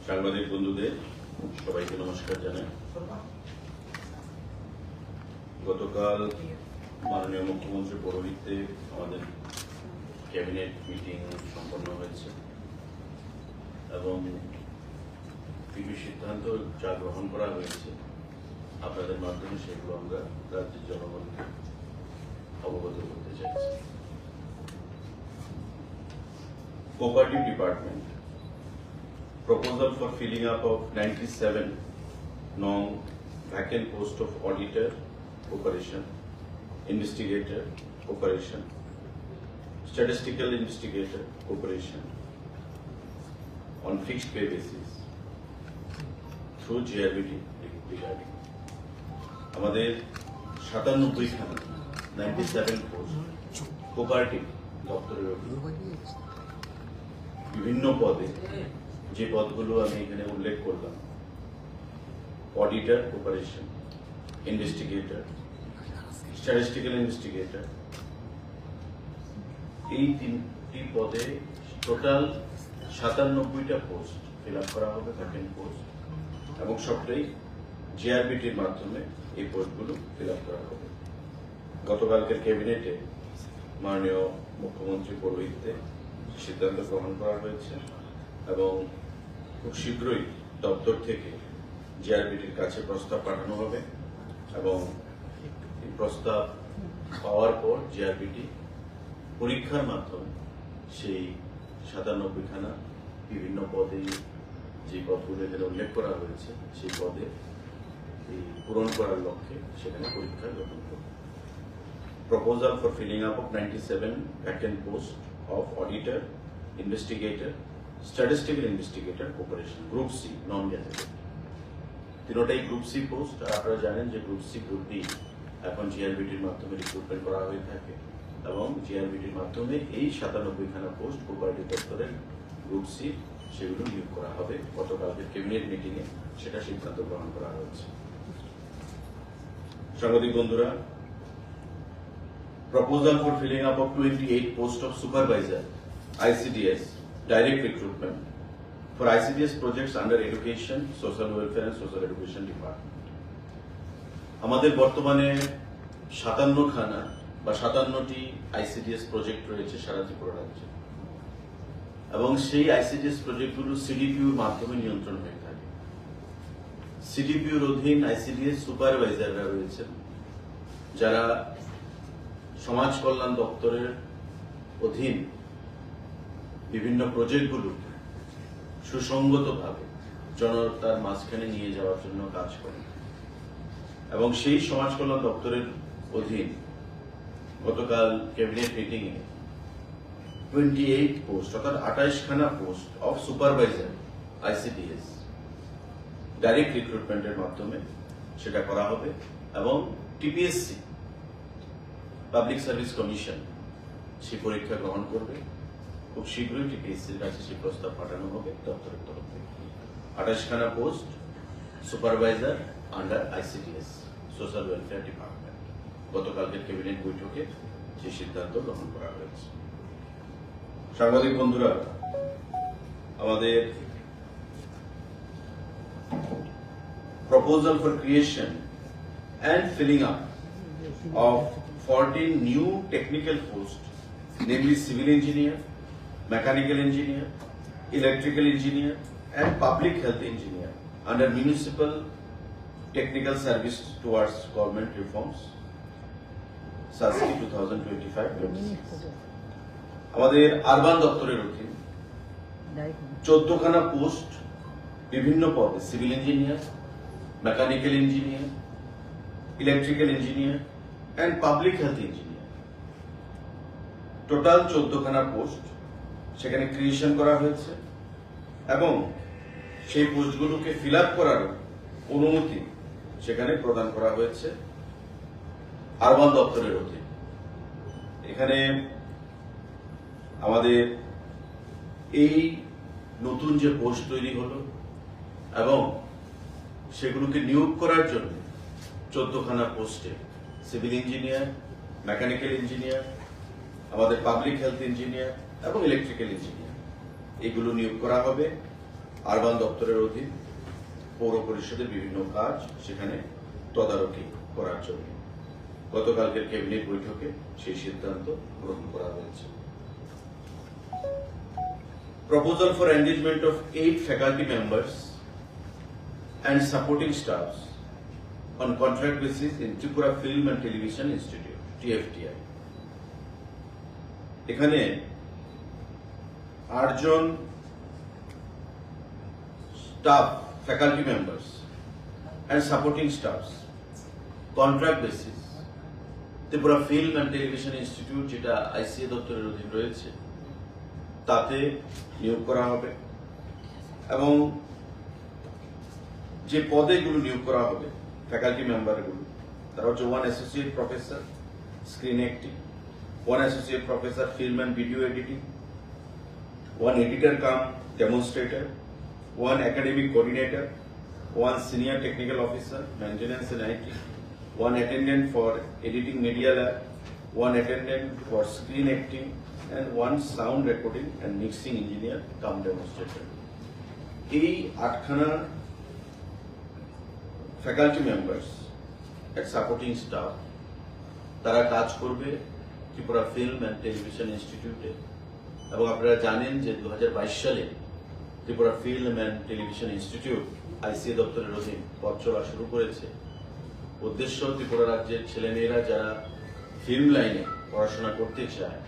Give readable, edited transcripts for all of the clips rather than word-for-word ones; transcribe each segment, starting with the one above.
সাংবাদিক বন্ধুদের সবাইকে নমস্কার জানাই। গতকাল মাননীয় মুখ্যমন্ত্রীর পৌরোহিত্যে আমাদের ক্যাবিনেট মিটিং সম্পন্ন হয়েছে এবং কিছু সিদ্ধান্ত যা গ্রহণ করা হয়েছে আপনাদের মাধ্যমে সেগুলো আমরা রাজ্যের জনগণকে অবগত করতে চাইছি। Cooperative Department proposal for filling up of 97 non-vacant post of auditor, cooperation, investigator, cooperation, statistical investigator, cooperation on fixed pay basis through GRBT regarding আমাদের 97 খানা 97 পোস্ট কোঅপারেটিভ দপ্তরের বিভিন্ন পদে, যে পদগুলো আমি এখানে উল্লেখ করলাম, auditor, cooperation, investigator, statistical investigator, এই তিনটি পদে টোটাল 97টা পোস্ট ফিল আপ করা হবে, ভ্যাকেন্ট পোস্ট, এবং সবটাই জিআরবিটির মাধ্যমে এই পোস্টগুলো ফিল আপ করা হবে। গতকালকের ক্যাবিনেটে মাননীয় মুখ্যমন্ত্রী পৌরোহিত্যে সিদ্ধান্ত গ্রহণ করা হয়েছে এবং খুব শীঘ্রই দপ্তর থেকে জিআরবিটির কাছে প্রস্তাব পাঠানো হবে এবং এই প্রস্তাব পাওয়ার পর জিআরবিটি পরীক্ষার মাধ্যমে সেই 97 খানা বিভিন্ন পদে, যে পদগুলো এখানে উল্লেখ করা হয়েছে সেই পদে পূরণ করার লক্ষ্যে সেখানে পরীক্ষা গ্রহণ করবে। Proposal for filling up of 97 vacant posts of auditor, investigator, statistical investigator, cooperation, Group C, non-gazetted. তিনটাই গ্রুপ সি পোস্ট। আপনারা জানেন যে গ্রুপ সি, গ্রুপ ডি এখন জিআরবিটির মাধ্যমে রিক্রুটমেন্ট করা হয়ে থাকে এবং জিআরবিটির মাধ্যমে এই 97 খানা পোস্ট কোঅপারেটিভ দপ্তরের গ্রুপ সি সেগুলো নিয়োগ করা হবে। গতকালকে ক্যাবিনেট মিটিং এ সেটা সিদ্ধান্ত গ্রহণ করা হয়েছে। সাংবাদিক বন্ধুরা, proposal for filling up of 28 posts of supervisor, ICDS, direct recruitment for ICDS projects under education, social welfare and social education department. আমাদের বর্তমানে 57 খানা বা 57টি ICDS প্রজেক্ট রয়েছে সারা ত্রিপুরা রাজ্যে এবং সেই ICDS প্রজেক্টগুলো সিডিপিউর মাধ্যমে নিয়ন্ত্রণ হয়ে থাকে। সিডিপিউর অধীন ICDS সুপারভাইজাররা রয়েছেন যারা সমাজ কল্যাণ দপ্তরের অধীন বিভিন্ন প্রজেক্টগুলো সুসংগতভাবে জনতার মাঝখানে নিয়ে যাওয়ার জন্য কাজ করে এবং সেই সমাজ কল্যাণ দপ্তরের অধীন গতকাল ক্যাবিনেট মিটিং এ 28 পোস্ট অর্থাৎ 28 খানা post of supervisor ICDS direct রিক্রুটমেন্টের মাধ্যমে সেটা করা হবে এবং টিপিএসসি পাবলিক সার্ভিস কমিশন সেই পরীক্ষা গ্রহণ করবে। খুব শীঘ্রই টিপিএসসির কাছে সেই প্রস্তাব পাঠানো হবে দপ্তরের তরফ থেকে। 28 খানা post supervisor under ICDS, social welfare department. গতকালকের ক্যাবিনেট বৈঠকে সেই সিদ্ধান্ত গ্রহণ করা হয়েছে। সাংবাদিক বন্ধুরা, আমাদের proposal for creation and filling up of 14 new technical posts, namely civil engineer, mechanical engineer, electrical engineer, and public health engineer under municipal technical service towards government reforms, SASKI 2025-26. আমাদের আরবান দপ্তরের অধীন 14 খানা পোস্ট বিভিন্ন পদে, civil engineer, mechanical engineer, electrical engineer and public health engineer, total 14 খানা post সেখানে creation করা হয়েছে এবং সেই পোস্টগুলোকে ফিল আপ করার অনুমতি সেখানে প্রদান করা হয়েছে আরবান দপ্তরের অধীনে। এখানে আমাদের এই নতুন যে পোস্ট তৈরি হলো এবং সেগুলোকে নিয়োগ করার জন্য 14 খানা পোস্টে সিভিল ইঞ্জিনিয়ার, মেকানিক্যাল ইঞ্জিনিয়ার, আমাদের পাবলিক হেলথ ইঞ্জিনিয়ার এবং ইলেকট্রিক্যাল ইঞ্জিনিয়ার এগুলো নিয়োগ করা হবে আরবান দপ্তরের অধীন পৌর পরিষদের বিভিন্ন কাজ সেখানে তদারকি করার জন্য গতকালকের ক্যাবিনেট বৈঠকে সেই সিদ্ধান্ত গ্রহণ করা হয়েছে। Proposal for engagement of 8 faculty members and supporting staffs on contract basis in Tripura Film and Television Institute, TFTI. এখানে 8 জন staff, faculty members and supporting staffs, contract basis, Tripura Film and Television Institute, যেটা ICA দপ্তরের অধীন রয়েছে, তাতে নিয়োগ করা হবে এবং যে পদেগুলো নিয়োগ করা হবে ফ্যাকাল্টি মেম্বারগুলো তারা হচ্ছে 1 associate professor screen acting, 1 associate professor film and video editing, 1 editor cum demonstrator, 1 academic coordinator, 1 senior technical officer maintenance and IT, 1 attendant for editing media lab, 1 attendant for screen acting and 1 sound recording and mixing engineer come demonstrator. এই 8খানা faculty members and supporting staff তারা কাজ করবে Tripura film and television ইনস্টিটিউটে এবং আপনারা জানেন যে 2022 সালে Tripura film and television institute আইসিএ দপ্তরের অধীন পথ চলা শুরু করেছে। উদ্দেশ্য ত্রিপুরা রাজ্যের ছেলেমেয়েরা যারা ফিল্ম লাইনে পড়াশোনা করতে চায়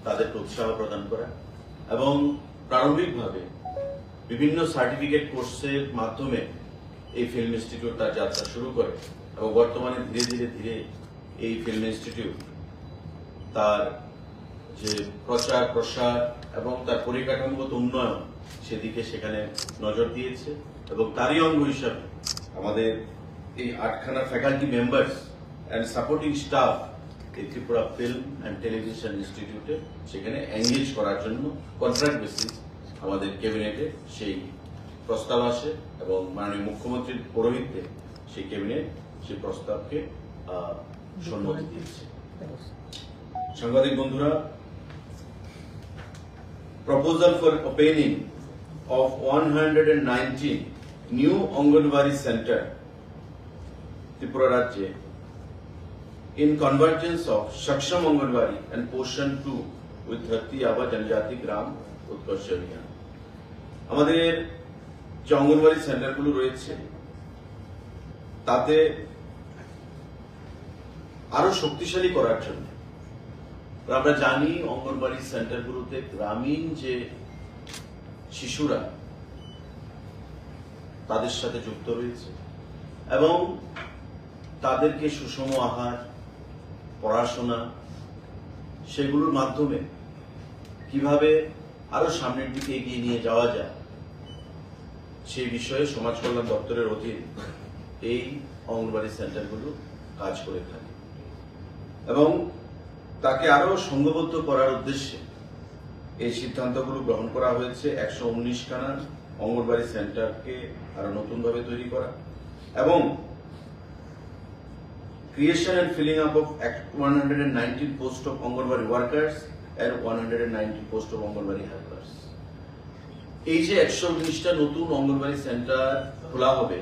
তাদেরকে উৎসাহ প্রদান করা এবং প্রারম্ভিকভাবে বিভিন্ন সার্টিফিকেট কোর্সের মাধ্যমে এই ফিল্ম ইনস্টিটিউট তার যাত্রা শুরু করে এবং বর্তমানে ধীরে ধীরে এই ফিল্ম ইনস্টিটিউট তার যে প্রচার প্রসার এবং তার পরিকাঠামোগত উন্নয়ন সেদিকে সেখানে নজর দিয়েছে এবং তারই অঙ্গ হিসাবে আমাদের এই 8খানা faculty members and supporting staff এই ত্রিপুরা ফিল্ম অ্যান্ড টেলিভিশন ইনস্টিটিউটে সেখানে এঙ্গেজ করার জন্য কন্ট্রাক্ট বেসিস আমাদের ক্যাবিনেটে সেই প্রস্তাব আসে এবং মাননীয় মুখ্যমন্ত্রীর পৌরোহিত্যে সেই ক্যাবিনেট সেই প্রস্তাবকে সম্মতি দিয়েছে। সাংবাদিক বন্ধুরা, proposal for opening of 119 new anganwadi centre Tripura রাজ্যে in convergence of Shaksham Anganwadi and Poshan 2 with Dharti Aba Janjati Gram Utkarsh Abhiyan. আমাদের যে অঙ্গনওয়াড়ি সেন্টারগুলো রয়েছে তাতে আরো শক্তিশালী করার জন্য আমরা জানি অঙ্গনওয়াড়ি সেন্টারগুলোতে গ্রামীণ যে শিশুরা তাদের সাথে যুক্ত রয়েছে এবং তাদেরকে সুষম আহার পড়াশোনা সেগুলোর মাধ্যমে কিভাবে আরো সামনের দিকে এগিয়ে নিয়ে যাওয়া যায় সেই বিষয়ে সমাজ কল্যাণ দপ্তরের অধীন এই অঙ্গনওয়াড়ি সেন্টারগুলো কাজ করে থাকে এবং তাকে আরো সংঘবদ্ধ করার উদ্দেশ্যে এই সিদ্ধান্তগুলো গ্রহণ করা হয়েছে। 119খানা অঙ্গনওয়াড়ি সেন্টারকে আরো নতুনভাবে তৈরি করা এবং creation and filling up of 119 posts of Anganwadi workers and 190 posts of Anganwadi helpers. এই যে 119টা নতুন অঙ্গনওয়াড়ি সেন্টার খোলা হবে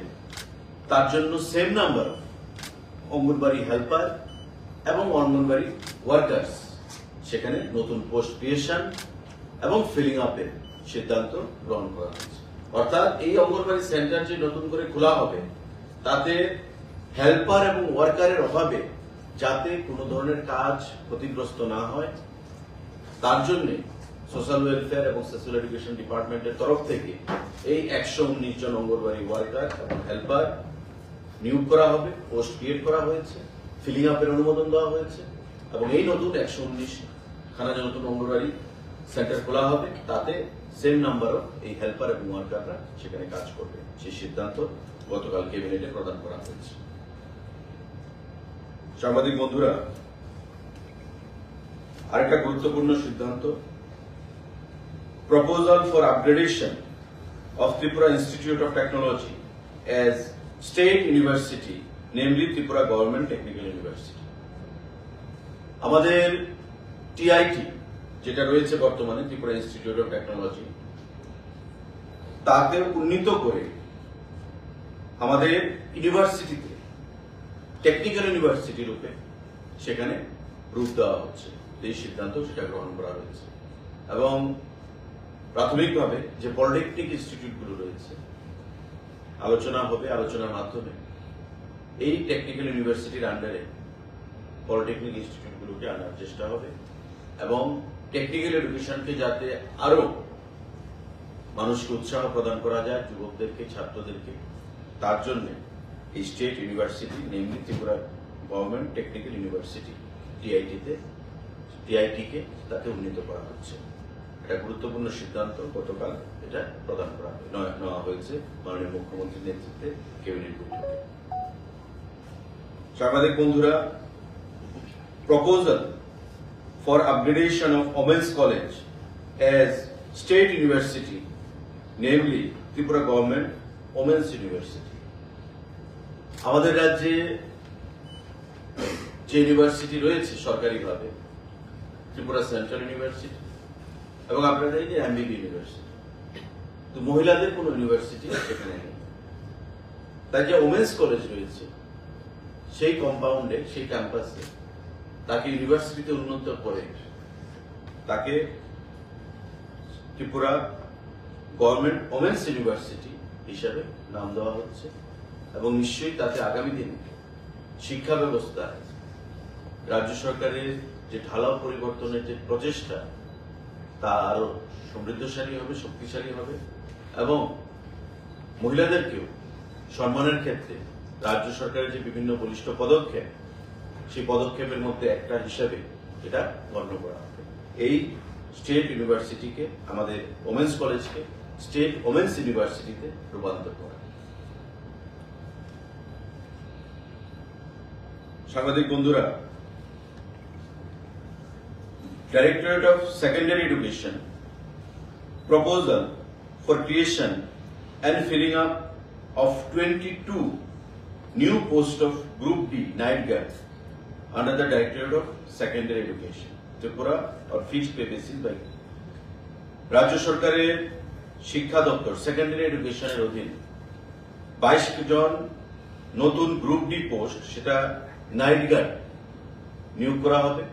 তার জন্য সেম নাম্বার অঙ্গনওয়াড়ি হেল্পার এবং অঙ্গনওয়াড়ি ওয়ার্কার্স সেখানে নতুন পোস্ট ক্রিয়েশন এবং ফিলিং আপের সিদ্ধান্ত গ্রহণ করা হয়েছে। অর্থাৎ এই অঙ্গনওয়াড়ি সেন্টার যে নতুন করে খোলা হবে তাতে হেল্পার এবং ওয়ার্কারের অভাবে যাতে কোনো ধরনের কাজ ক্ষতিগ্রস্ত না হয় তার জন্য সোশ্যাল ওয়েলফেয়ার এবং সোশ্যাল এডুকেশন ডিপার্টমেন্টের তরফ থেকে এই 119 জন অঙ্গনওয়াড়ি ওয়ার্কার এবং হেল্পার নিয়োগ করা হবে, পোস্ট ক্রিয়েট করা হয়েছে, ফিলিং আপের অনুমোদন দেওয়া হয়েছে এবং এই নতুন 119খানা যে নতুন অঙ্গনওয়াড়ি সেন্টার খোলা হবে তাতে সেম নাম্বারও এই হেল্পার এবং ওয়ার্কাররা সেখানে কাজ করবে। সেই সিদ্ধান্ত গতকাল ক্যাবিনেটে প্রদান করা হয়েছে। সাংবাদিক বন্ধুরা, আরেকটা গুরুত্বপূর্ণ সিদ্ধান্ত, proposal for upgradation of Tripura institute of technology as state university, namely Tripura government technical university. আমাদের টিআইটি যেটা রয়েছে বর্তমানে ত্রিপুরা ইনস্টিটিউট অফ টেকনোলজি, তাকে উন্নীত করে আমাদের ইউনিভার্সিটিতে টেকনিক্যাল ইউনিভার্সিটি রূপে সেখানে রূপ দেওয়া হচ্ছে। এই সিদ্ধান্ত সেটা গ্রহণ করা হয়েছে এবং প্রাথমিকভাবে যে পলিটেকনিক ইনস্টিটিউটগুলো রয়েছে আলোচনা হবে, আলোচনার মাধ্যমে এই টেকনিক্যাল ইউনিভার্সিটির আন্ডারে পলিটেকনিক ইনস্টিটিউটগুলোকে আনার চেষ্টা হবে এবং টেকনিক্যাল এডুকেশনকে যাতে আরো মানুষকে উৎসাহ প্রদান করা যায়, যুবকদেরকে, ছাত্রদেরকে, তার জন্য এই state university namely Tripura government technical university টিআইটিকে তাতে উন্নীত করা হচ্ছে। এটা গুরুত্বপূর্ণ সিদ্ধান্ত গতকাল এটা প্রদান করা নেওয়া হয়েছে মাননীয় মুখ্যমন্ত্রীর নেতৃত্বে ক্যাবিনেট বৈঠকে। সাংবাদিক বন্ধুরা, proposal for upgradation of women's college as state university, namely Tripura government women's university. আমাদের রাজ্যে যে ইউনিভার্সিটি রয়েছে সরকারিভাবে, ত্রিপুরা সেন্ট্রাল ইউনিভার্সিটি এবং আপনারা এই যে এমবিবি ইউনিভার্সিটি, তো মহিলাদের কোন ইউনিভার্সিটি সেখানে নেই। তাই যে ওমেন্স কলেজ রয়েছে সেই কম্পাউন্ডে, সেই ক্যাম্পাসে তাকে ইউনিভার্সিটিতে উন্নত করে তাকে ত্রিপুরা গভর্নমেন্ট ওমেন্স ইউনিভার্সিটি হিসাবে নাম দেওয়া হচ্ছে এবং নিশ্চয়ই তাতে আগামী দিনে শিক্ষা ব্যবস্থায় রাজ্য সরকারের যে ঢালাও পরিবর্তনের যে প্রচেষ্টা তা আরো সমৃদ্ধশালী হবে, শক্তিশালী হবে এবং মহিলাদেরকেও সম্মানের ক্ষেত্রে রাজ্য সরকারের যে বিভিন্ন বলিষ্ঠ পদক্ষেপ, সেই পদক্ষেপের মধ্যে একটা হিসাবে এটা গণ্য করা হবে। এই স্টেট ইউনিভার্সিটিকে, আমাদের ওমেন্স কলেজকে স্টেট ওমেন্স ইউনিভার্সিটিতে রূপান্তর করা। সাংবাদিক বন্ধুরা, Directorate of Secondary Education proposal for creation and filling up of 22 new posts of Group D night guard under the Directorate of Secondary Education, Tripura or fixed pay basis by রাজ্য সরকারের শিক্ষা দপ্তর secondary এডুকেশনের অধীন 22 জন নতুন group D post, সেটা night guard নিয়োগ করা হবে।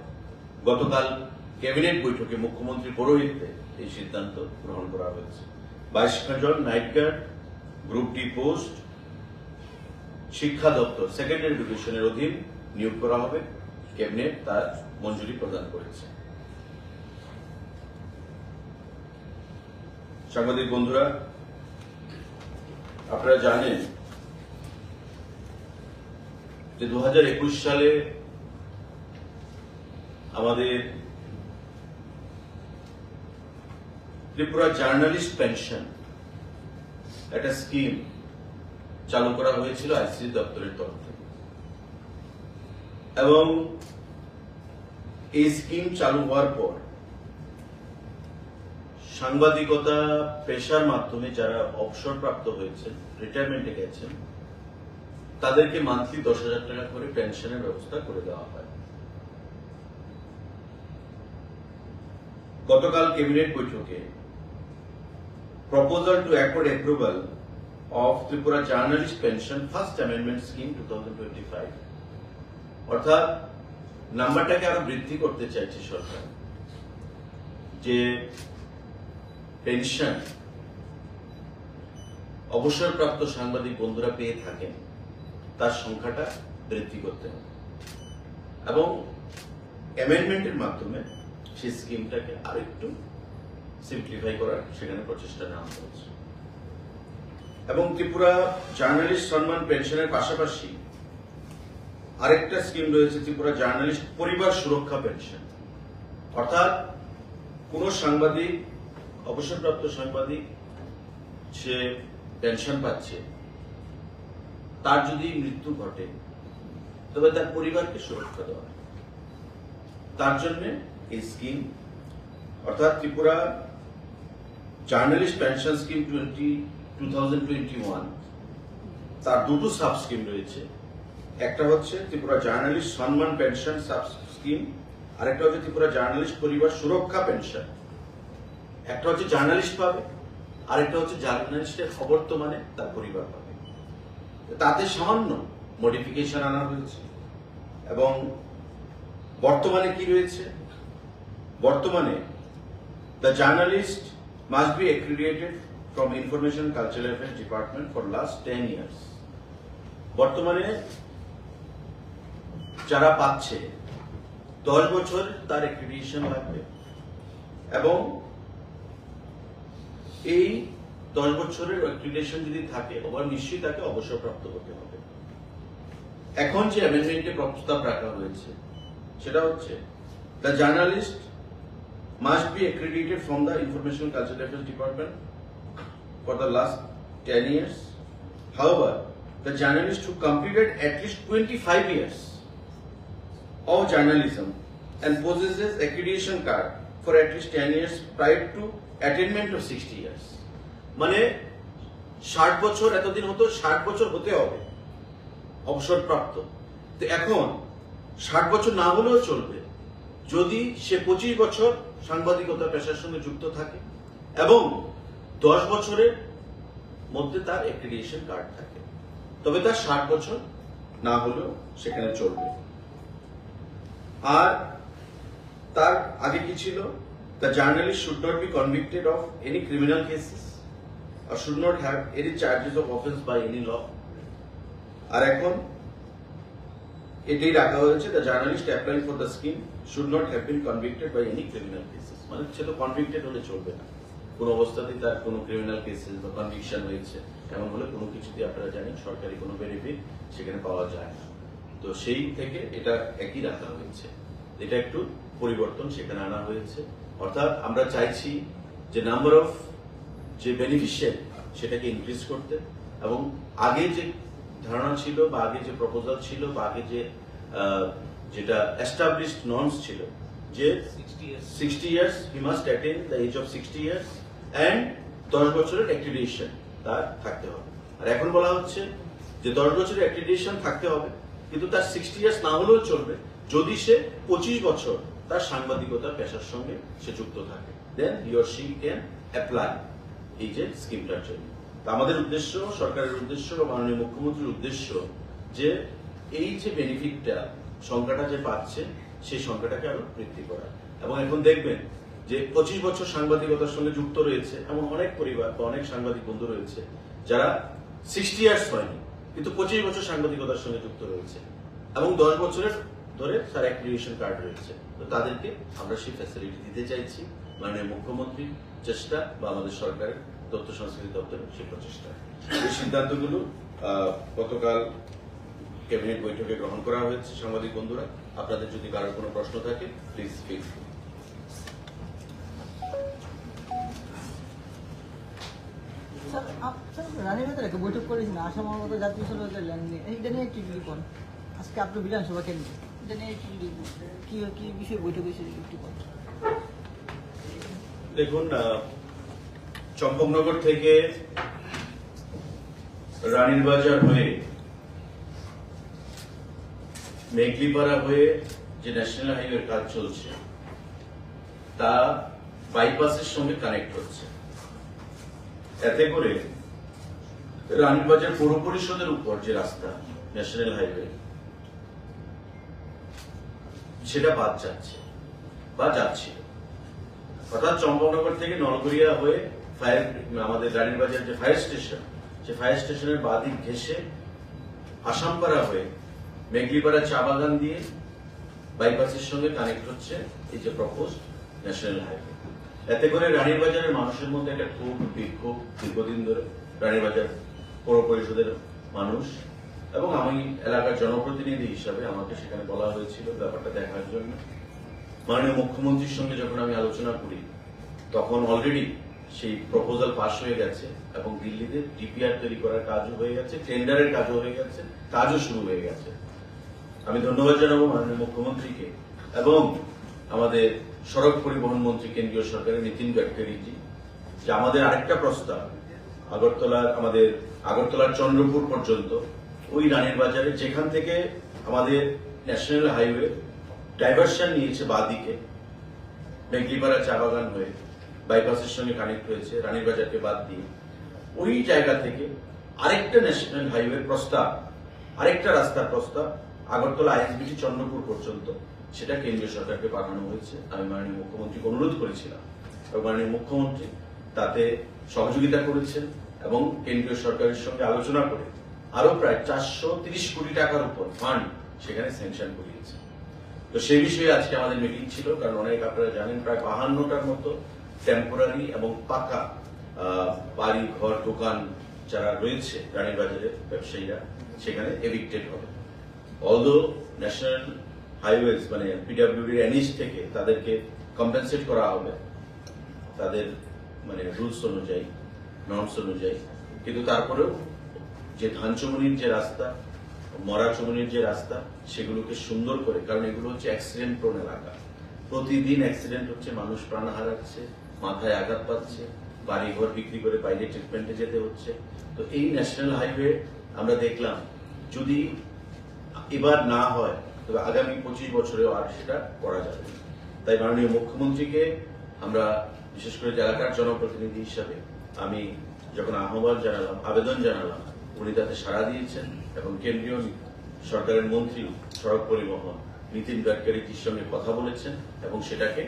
গতকাল ক্যাবিনেট বৈঠকে মুখ্যমন্ত্রীর পৌরোহিত্যে এই সিদ্ধান্ত গ্রহণ করা হয়েছে। 22 জন night guard group D post শিক্ষা দপ্তর সেকেন্ডারি এডুকেশনের অধীন নিয়োগ করা হবে। ক্যাবিনেট তার মঞ্জুরি প্রদান করেছে। সাংবাদিক বন্ধুরা, আপনারা জানেন যে 2021 সালে আমাদের ত্রিপুরা জার্নালিস্ট পেনশন একটা স্কিম চালু করা হয়েছিল আইসিডি দপ্তরের তরফ থেকে এবং এই স্কিম চালু হওয়ার পর সাংবাদিকতা পেশার মাধ্যমে যারা অবসরপ্রাপ্ত হয়েছেন, রিটায়ারমেন্টে গেছেন, তাদেরকে মান্থলি 10,000 টাকা করে পেনশনের ব্যবস্থা করে দেওয়া হয়। গতকাল ক্যাবিনেট বৈঠকে proposal to accord approval of Tripura journalist pension first amendment scheme 2025, অর্থাৎ নাম্বারটাকে আরো বৃদ্ধি করতে চাইছে সরকার, যে পেনশন অবসরপ্রাপ্ত সাংবাদিক বন্ধুরা পেয়ে থাকেন তার সংখ্যাটা বৃদ্ধি করতে হবে এবং অ্যামেন্ডমেন্টের মাধ্যমে সেই স্কিমটাকে আরেকটু সিম্পলিফাই করার সেখানে প্রচেষ্টা নেওয়া হচ্ছে। এবং ত্রিপুরা জার্নালিস্ট সম্মান পেনশনের পাশাপাশি আরেকটা স্কিম রয়েছে, ত্রিপুরা জার্নালিস্ট পরিবার সুরক্ষা পেনশন, অর্থাৎ কোন সাংবাদিক, অবসরপ্রাপ্ত সাংবাদিক সে পেনশন পাচ্ছে, তার যদি মৃত্যু ঘটে তবে তার পরিবারকে সুরক্ষা দেওয়া, তার জন্য এই স্কিম অর্থাৎ ত্রিপুরা জার্নালিস্ট পেনশন স্কিম 2021, তার দুটো সাব স্কিম রয়েছে। একটা হচ্ছে ত্রিপুরা জার্নালিস্ট সম্মান পেনশন সাব স্কিম, আরেকটা হচ্ছে ত্রিপুরা জার্নালিস্ট পরিবার সুরক্ষা পেনশন। একটা হচ্ছে জার্নালিস্ট পাবে, আরেকটা হচ্ছে জার্নালিস্টের অবর্তমানে তার পরিবার পাবে। তাতে সামান্য মডিফিকেশন আনা হয়েছে। এবং বর্তমানে কি রয়েছে? বর্তমানে the journalist must be accredited from Information Cultural Affairs Department for last 10 years. বর্তমানে যারা পাচ্ছে 10 বছর তার accreditation লাগবে এবং এই 10 বছরের accreditation যদি থাকে ওবার নিশ্চয়ই তাকে অবসরপ্রাপ্ত হতে হবে। এখন যে অ্যামেন্ডমেন্টে প্রস্তাব রাখা হয়েছে সেটা হচ্ছে the journalist must be accredited from the Information Cultural Affairs Department for the last 10 years. However, the journalist who completed at least 25 years of journalism and possesses accreditation card for at least 10 years prior to attainment of 60 years. মানে 60 বছর এতদিন হতো 60 বছর হতে হবে অবসরপ্রাপ্ত। তো এখন 60 বছর না হলেও চলবে যদি সে 25 বছর সাংবাদিকতা পেশার সঙ্গে যুক্ত থাকে এবং 10 বছরের মধ্যে তার অ্যাক্রিডিটেশন কার্ড থাকে, তবে তার 60 বছর না হলেও সেখানে চলবে। আর তার আগে কি ছিল? The journalist should not be convicted of any criminal cases or should not have any charges of offense by any law. আর এখন এটাই রাখা হয়েছে the journalist applying for the scheme should not have been convicted by any criminal cases. মানে সে তো convicted হলে চলবে না, কোনো অবস্থাতেই তার কোনো ক্রিমিনাল কেসেস বা কনভিকশন হয়েছে এমন হলে কোনো কিছুতে আপনারা জানেন সরকারি কোনো বেনিফিট সেখানে পাওয়া যায় না। তো সেই থেকে এটা একই রাখা হয়েছে, এটা একটু পরিবর্তন সেখানে আনা হয়েছে। অর্থাৎ আমরা চাইছি যে নাম্বার অফ যে বেনিফিশিয়ারি সেটাকে ইনক্রিজ করতে, এবং আগে যে ধারণা ছিল বা আগে যে প্রপোজাল ছিল বা আগে যে যেটা এস্টাবলিশড নর্মস ছিল যে 60 years he must attain the age of 60 years and 10 বছরের অ্যাক্রিডিটেশন তার থাকতে হবে। আর এখন বলা হচ্ছে যে 10 বছরের অ্যাক্রিডিটেশন থাকতে হবে কিন্তু তার 60 ইয়ার্স না হলেও চলবে যদি সে 25 বছর তার সাংবাদিকতা পেশার সঙ্গে সে যুক্ত থাকে, then he or she can apply এই যে স্কিমটার জন্য। আমাদের উদ্দেশ্য, সরকারের উদ্দেশ্য, মাননীয় মুখ্যমন্ত্রীর উদ্দেশ্য যে এই যে বেনিফিটটা সংখ্যাটা যে পাচ্ছে সেই সংখ্যাটাকে আরো বৃদ্ধি করা। এবং এখন দেখবেন যে 25 বছর সাংবাদিকতার সঙ্গে যুক্ত রয়েছে এমন অনেক পরিবার বা অনেক সাংবাদিক বন্ধু রয়েছে যারা 60 ইয়ার্স হয়নি কিন্তু 25 বছর সাংবাদিকতার সঙ্গে যুক্ত রয়েছে এবং 10 বছরের ধরে তার অ্যাক্রিডিটেশন কার্ড রয়েছে। তো তাদেরকে আমরা সেই ফ্যাসিলিটি দিতে চাইছি। মাননীয় মুখ্যমন্ত্রীর চেষ্টা বা আমাদের সরকারের তথ্য সংস্কৃতি দপ্তরের সেই প্রচেষ্টা। এই সিদ্ধান্তগুলো গতকাল ক্যাবিনেট বৈঠকে গ্রহণ করা হয়েছে। সাংবাদিক বন্ধুরা, আপনাদের যদি কারোর কোনো প্রশ্ন থাকে প্লিজ স্পিক। রানীবাজারে একটা বৈঠক করেছেন আসাম জাতীয় সরকারের ল্যান্ড নিয়ে, এইটা নিয়ে কি লিখুন আজকে আপনার বিধানসভা কেন্দ্রে, এটা নিয়ে কি লিখুন, কি বিষয়ে বৈঠক হয়েছে একটু বলুন। দেখুন, চম্পকনগর থেকে রানীরবাজার হয়ে মেঘলিপাড়া হয়ে যে ন্যাশনাল হাইওয়ের কাজ চলছে তা বাইপাসের সঙ্গে কানেক্ট হচ্ছে। এতে করে রানীরবাজার পৌর পরিষদের উপর যে রাস্তা ন্যাশনাল হাইওয়ে সেটা বাদ যাচ্ছে বা যাচ্ছিল। অর্থাৎ চম্পকনগর থেকে নলগড়িয়া হয়ে আমাদের রানীরবাজার যে ফায়ার স্টেশন, সে ফায়ার স্টেশনের বাদিক ঘেঁষে আসামপাড়া হয়ে মেঘলিপাড়া চা বাগান দিয়ে বাইপাসের সঙ্গে কানেক্ট হচ্ছে এই যে প্রপোজড ন্যাশনাল হাইওয়ে। এতে করে রানীরবাজারের মানুষের মধ্যে একটা খুব বিক্ষোভ দীর্ঘদিন ধরে, রানীরবাজার পৌর পরিষদের মানুষ এবং আমি এলাকার জনপ্রতিনিধি হিসাবে আমাকে সেখানে বলা হয়েছিল ব্যাপারটা দেখার জন্য। মাননীয় মুখ্যমন্ত্রীর সঙ্গে যখন আমি আলোচনা করি তখন অলরেডি সেই প্রপোজাল পাস হয়ে গেছে এবং দিল্লিতে ডিপিআর তৈরি করার কাজও হয়ে গেছে, টেন্ডারের কাজও হয়ে গেছে, কাজও শুরু হয়ে গেছে। আমি ধন্যবাদ জানাবো মাননীয় মুখ্যমন্ত্রীকে এবং আমাদের সড়ক পরিবহন মন্ত্রী কেন্দ্রীয় সরকারের নীতিন গাডকারিজি যে আমাদের আরেকটা প্রস্তাব আগরতলার চন্দ্রপুর পর্যন্ত ওই রানীরবাজারে যেখান থেকে আমাদের ন্যাশনাল হাইওয়ে ডাইভার্সন নিয়েছে বাদিকে মেঘলিপাড়া চা বাগান হয়ে বাইপাসের সঙ্গে কানেক্ট হয়েছে রানীর বাজারকে বাদ দিয়ে, ওই জায়গা থেকে আরেকটা ন্যাশনাল হাইওয়ে প্রস্তাব, আরেকটা রাস্তার প্রস্তাব আগরতলা আইএসবিটি চন্দ্রপুর পর্যন্ত, সেটা কেন্দ্রীয় সরকারকে পাঠানো হয়েছে। আমি মাননীয় মুখ্যমন্ত্রীকে অনুরোধ করেছিলাম এবং মাননীয় মুখ্যমন্ত্রী তাতে সহযোগিতা করেছেন এবং কেন্দ্রীয় সরকারের সঙ্গে আলোচনা করে আরো প্রায় 430 কোটি টাকার উপর ফান্ড সেখানে স্যাংশন করিয়েছে। তো সেই বিষয়ে আজকে আমাদের মিটিং ছিল, কারণ অনেক আপনারা জানেন প্রায় 52টার মতো টেম্পোরারি এবং পাকা বাড়ি ঘর দোকান যারা রয়েছে রানীর বাজারের ব্যবসায়ীরা সেখানে এভিক্টেড হবে। অলদো ন্যাশনাল হাইওয়েজ মানে পিডব্লিউডির এনএইচ থেকে তাদেরকে কম্পেনসেট করা হবে তাদের মানে রুলস অনুযায়ী, নর্মস অনুযায়ী, কিন্তু তারপরেও যে ধানচমনির যে রাস্তা, মরাচমনির যে রাস্তা, সেগুলোকে সুন্দর করে, কারণ এগুলো হচ্ছে অ্যাক্সিডেন্ট প্রোন এলাকা, প্রতিদিন অ্যাক্সিডেন্ট হচ্ছে, মানুষ প্রাণ হারাচ্ছে, মাথায় আঘাত পাচ্ছে, বাড়ি ঘর বিক্রি করে বাইরে ট্রিটমেন্টে যেতে হচ্ছে। তো এই ন্যাশনাল হাইওয়ে আমরা দেখলাম যদি এবার না হয় তবে আগামী 25 বছরেও আর সেটা করা যাবে না। তাই মাননীয় মুখ্যমন্ত্রীকে আমরা বিশেষ করে এলাকার জনপ্রতিনিধি হিসাবে আমি যখন আহ্বান জানালাম, আবেদন জানালাম, উনি তাতে সাড়া দিয়েছেন এবং কেন্দ্রীয় সরকারের মন্ত্রী সড়ক পরিবহন নীতিন গাডকারিজির সঙ্গে কথা বলেছেন এবং সেটাকে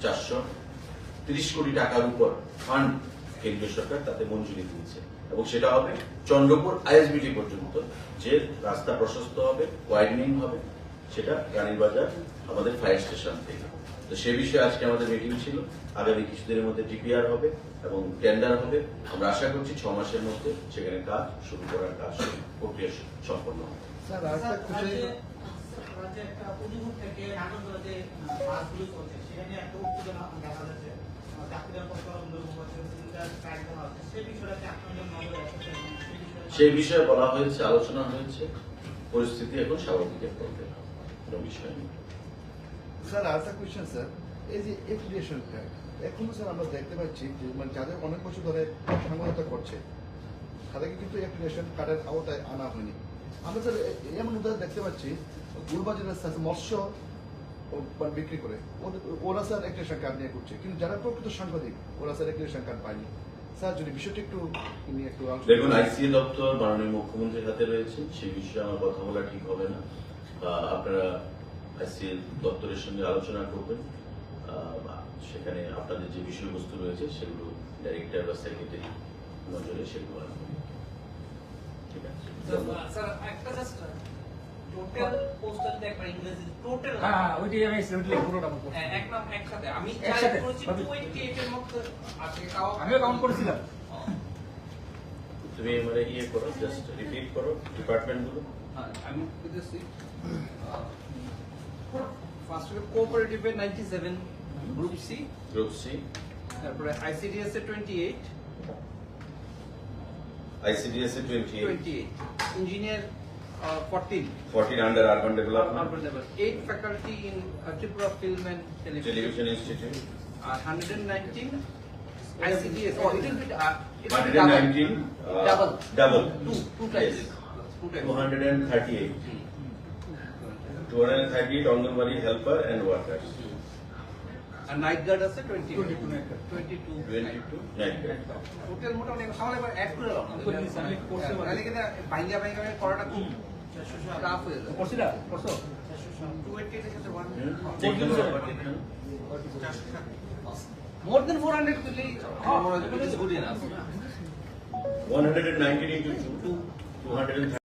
430 কোটি টাকার উপর ফান্ড কেন্দ্রীয় সরকার তাতে মঞ্জুরি দিয়েছে এবং সেটা হবে চন্দ্রপুর আইএসবিটি পর্যন্ত, যে রাস্তা প্রশস্ত হবে, ওয়াইডনিং হবে, সেটা রানীর বাজার আমাদের ফায়ার স্টেশন থেকে। তো সে বিষয়ে আজকে আমাদের মিটিং ছিল। আগামী কিছুদিনের মধ্যে ডিপিআর হবে এবং টেন্ডার হবে। আমরা আশা করছি 6 মাসের মধ্যে সেখানে কাজ শুরু করার কাজ প্রক্রিয়া সম্পন্ন হবে। স্যার আরেকটা কোশ্চেন, রাজ্যে একটা অভিযোগ থেকে নাটকগুলো যে বাসগুলো চলছে সেখানে একটা উত্তেজনা দেখা যাচ্ছে, যাত্রীরা কষ্ট অনুভব করছে, ট্র্যাক দেওয়া হচ্ছে, সেই বিষয়টাতে আপনাদের নজরে এসেছে? সেই বিষয়ে বলা হয়েছে, আলোচনা হয়েছে, পরিস্থিতি এখন স্বাভাবিকের পথে, কোনো বিষয় নেই। স্যার আরেকটা কোয়েশ্চেন স্যার, এই যে এফিলিয়েশন কার্ড এখনো স্যার আমরা দেখতে পাচ্ছি যে মানে যাদের অনেক বছর ধরে সাংবাদিকতা করছে তাদেরকে কিন্তু এফিলিয়েশন কার্ডের আওতায় আনা হয়নি। আমরা স্যার এমন উদাহরণ দেখতে পাচ্ছি, গুলবাজারের স্যার মৎস্য মানে বিক্রি করে ওরা স্যার এফিলিয়েশন কার্ড নিয়ে করছে, কিন্তু যারা প্রকৃত সাংবাদিক ওরা স্যার এফিলিয়েশন কার্ড পায়নি। স্যার যদি বিষয়টি একটু নিয়ে একটু দেখুন, আইসিএ দপ্তর মাননীয় মুখ্যমন্ত্রীর হাতে রয়েছে, সেই বিষয়ে আমার কথা বলা ঠিক হবে না। আপনারা আইসিএ দপ্তরের সঙ্গে আলোচনা করবেন, সেখানে আপনাদের যে বিষয়বস্তু রয়েছে সেগুলো ডাইরেক্টর বা সেক্রেটারি নজরে সেগুলো আনবেন। ঠিক আছে, স্যার একটা জাস্ট টোটাল পোস্টাল একবার ইংরেজি টোটাল ওইটাই আমি সিম্পলি পুরোটা বলবো। এক নাম একসাথে আমি একসাথে, ট্রাই করেছি 288 এর মধ্যে আছে, তাও আমিও কাউন্ট করেছিলাম। তুমি মানে ইয়ে করো, জাস্ট রিপিট করো ডিপার্টমেন্ট গুলো। আমি দিতেছি। ফার্স্ট কোঅপারেটিভ এ 97, গ্রুপ সি, গ্রুপ সি, তারপরে ICDS A 28, ICDS A 28, engineer 14, 14 under urban development, 8 faculty in Tripura Film and Television, television institute, 119 ICDS, or it will be 119 double two times. Yes. 238 anganwadi helper and workers, আর night guard আছে 22 22 night total মোটামুটি সামনে একবার add করে দাও তাহলে কিন্তু ভাঙ্গা ভাঙ্গা করাটা খুব টাফ হয়ে যাবে। করছিলা করছো 288 এর সাথে 1 মোর দেন 400 দিলেই 119 into 2 230